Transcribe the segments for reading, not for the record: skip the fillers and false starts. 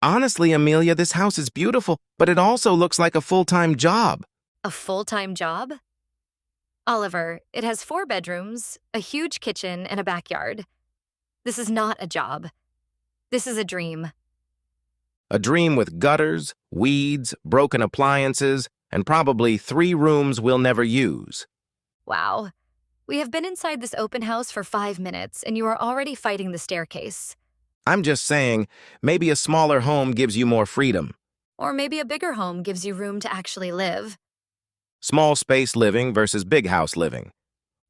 Honestly, Amelia, this house is beautiful, but it also looks like a full-time job. A full-time job? Oliver, it has 4 bedrooms, a huge kitchen, and a backyard. This is not a job. This is a dream. A dream with gutters, weeds, broken appliances, and probably 3 rooms we'll never use. Wow. We have been inside this open house for 5 minutes, and you are already fighting the staircase. I'm just saying, maybe a smaller home gives you more freedom. Or maybe a bigger home gives you room to actually live. Small space living versus big house living.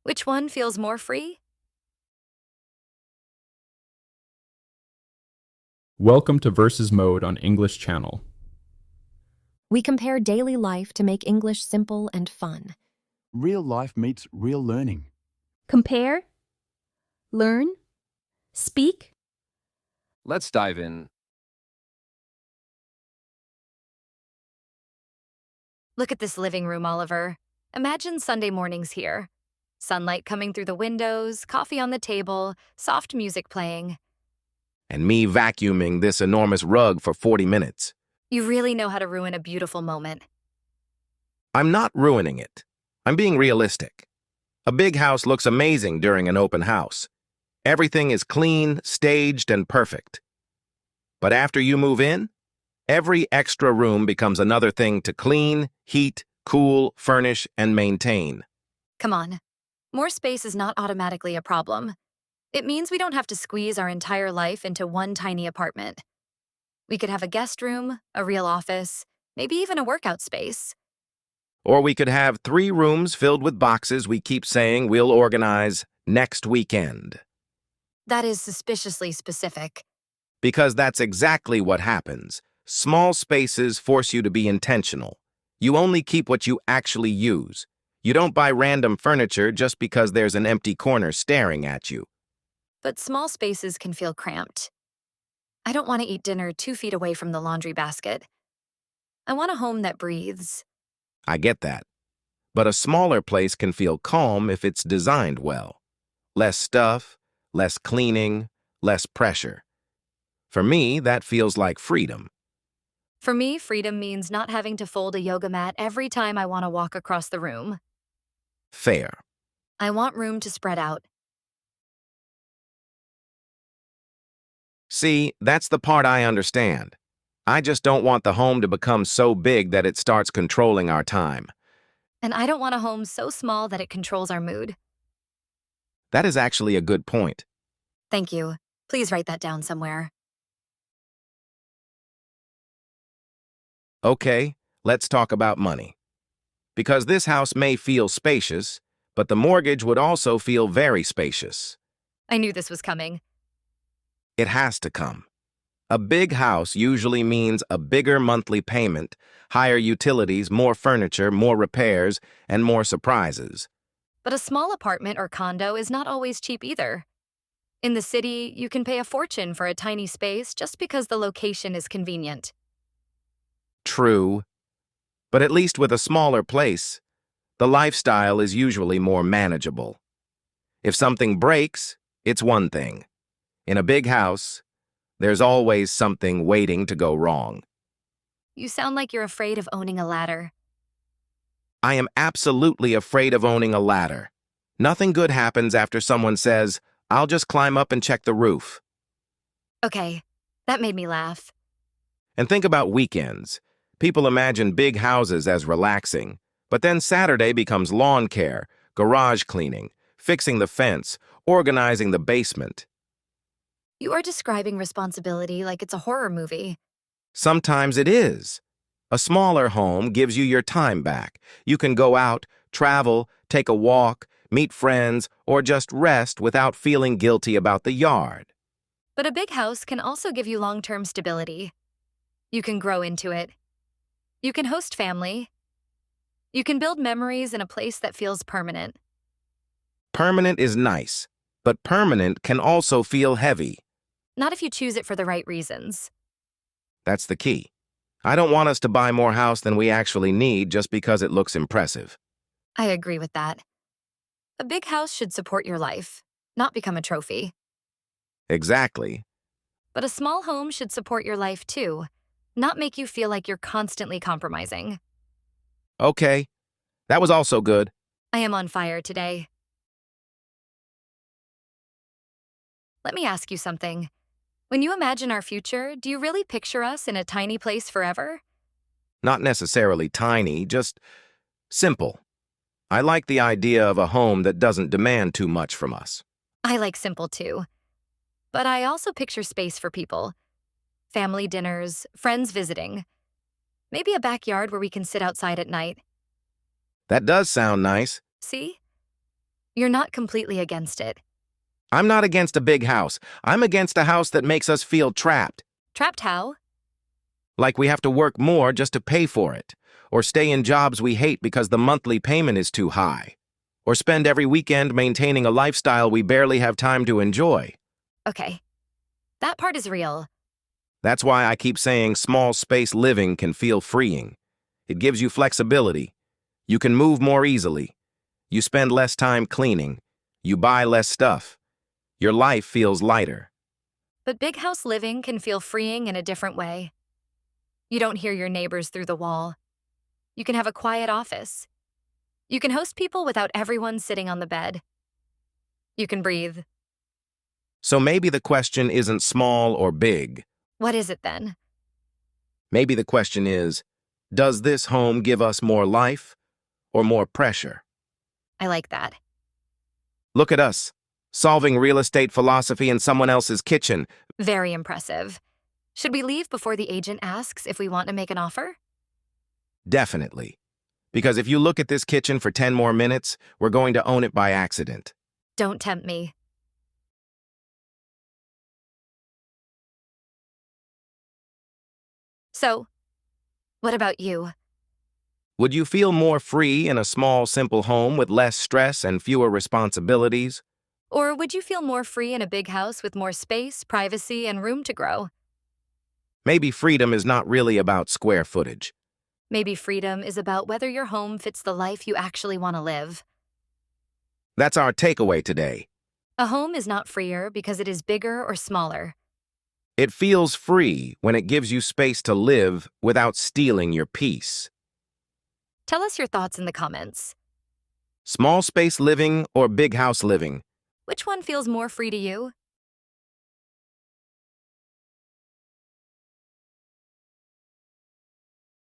Which one feels more free? Welcome to Versus Mode on English Channel. We compare daily life to make English simple and fun. Real life meets real learning. Compare, learn, speak. Let's dive in. Look at this living room, Oliver. Imagine Sunday mornings here. Sunlight coming through the windows, coffee on the table, soft music playing. And me vacuuming this enormous rug for 40 minutes. You really know how to ruin a beautiful moment. I'm not ruining it. I'm being realistic. A big house looks amazing during an open house. Everything is clean, staged, and perfect. But after you move in, every extra room becomes another thing to clean, heat, cool, furnish, and maintain. Come on. More space is not automatically a problem. It means we don't have to squeeze our entire life into one tiny apartment. We could have a guest room, a real office, maybe even a workout space. Or we could have 3 rooms filled with boxes we keep saying we'll organize next weekend. That is suspiciously specific. Because that's exactly what happens. Small spaces force you to be intentional. You only keep what you actually use. You don't buy random furniture just because there's an empty corner staring at you. But small spaces can feel cramped. I don't want to eat dinner 2 feet away from the laundry basket. I want a home that breathes. I get that. But a smaller place can feel calm if it's designed well. Less stuff, less cleaning, less pressure. For me, that feels like freedom. For me, freedom means not having to fold a yoga mat every time I want to walk across the room. Fair. I want room to spread out. See, that's the part I understand. I just don't want the home to become so big that it starts controlling our time. And I don't want a home so small that it controls our mood. That is actually a good point. Thank you. Please write that down somewhere. Okay, let's talk about money. Because this house may feel spacious, but the mortgage would also feel very spacious. I knew this was coming. It has to come. A big house usually means a bigger monthly payment, higher utilities, more furniture, more repairs, and more surprises. But a small apartment or condo is not always cheap either. In the city, you can pay a fortune for a tiny space just because the location is convenient. True. But at least with a smaller place, the lifestyle is usually more manageable. If something breaks, it's one thing. In a big house, there's always something waiting to go wrong. You sound like you're afraid of owning a ladder. I am absolutely afraid of owning a ladder. Nothing good happens after someone says, "I'll just climb up and check the roof." Okay, that made me laugh. And think about weekends. People imagine big houses as relaxing, but then Saturday becomes lawn care, garage cleaning, fixing the fence, organizing the basement. You are describing responsibility like it's a horror movie. Sometimes it is. A smaller home gives you your time back. You can go out, travel, take a walk, meet friends, or just rest without feeling guilty about the yard. But a big house can also give you long-term stability. You can grow into it. You can host family. You can build memories in a place that feels permanent. Permanent is nice, but permanent can also feel heavy. Not if you choose it for the right reasons. That's the key. I don't want us to buy more house than we actually need just because it looks impressive. I agree with that. A big house should support your life, not become a trophy. Exactly. But a small home should support your life too, not make you feel like you're constantly compromising. Okay, that was also good. I am on fire today. Let me ask you something. When you imagine our future, do you really picture us in a tiny place forever? Not necessarily tiny, just simple. I like the idea of a home that doesn't demand too much from us. I like simple too. But I also picture space for people. Family dinners, friends visiting. Maybe a backyard where we can sit outside at night. That does sound nice. See? You're not completely against it. I'm not against a big house. I'm against a house that makes us feel trapped. Trapped how? Like we have to work more just to pay for it, or stay in jobs we hate because the monthly payment is too high, or spend every weekend maintaining a lifestyle we barely have time to enjoy. Okay. That part is real. That's why I keep saying small space living can feel freeing. It gives you flexibility. You can move more easily. You spend less time cleaning. You buy less stuff. Your life feels lighter. But big house living can feel freeing in a different way. You don't hear your neighbors through the wall. You can have a quiet office. You can host people without everyone sitting on the bed. You can breathe. So maybe the question isn't small or big. What is it then? Maybe the question is, does this home give us more life or more pressure? I like that. Look at us, solving real estate philosophy in someone else's kitchen. Very impressive. Should we leave before the agent asks if we want to make an offer? Definitely. Because if you look at this kitchen for 10 more minutes, we're going to own it by accident. Don't tempt me. So, what about you? Would you feel more free in a small, simple home with less stress and fewer responsibilities? Or would you feel more free in a big house with more space, privacy, and room to grow? Maybe freedom is not really about square footage. Maybe freedom is about whether your home fits the life you actually want to live. That's our takeaway today. A home is not freer because it is bigger or smaller. It feels free when it gives you space to live without stealing your peace. Tell us your thoughts in the comments. Small space living or big house living? Which one feels more free to you?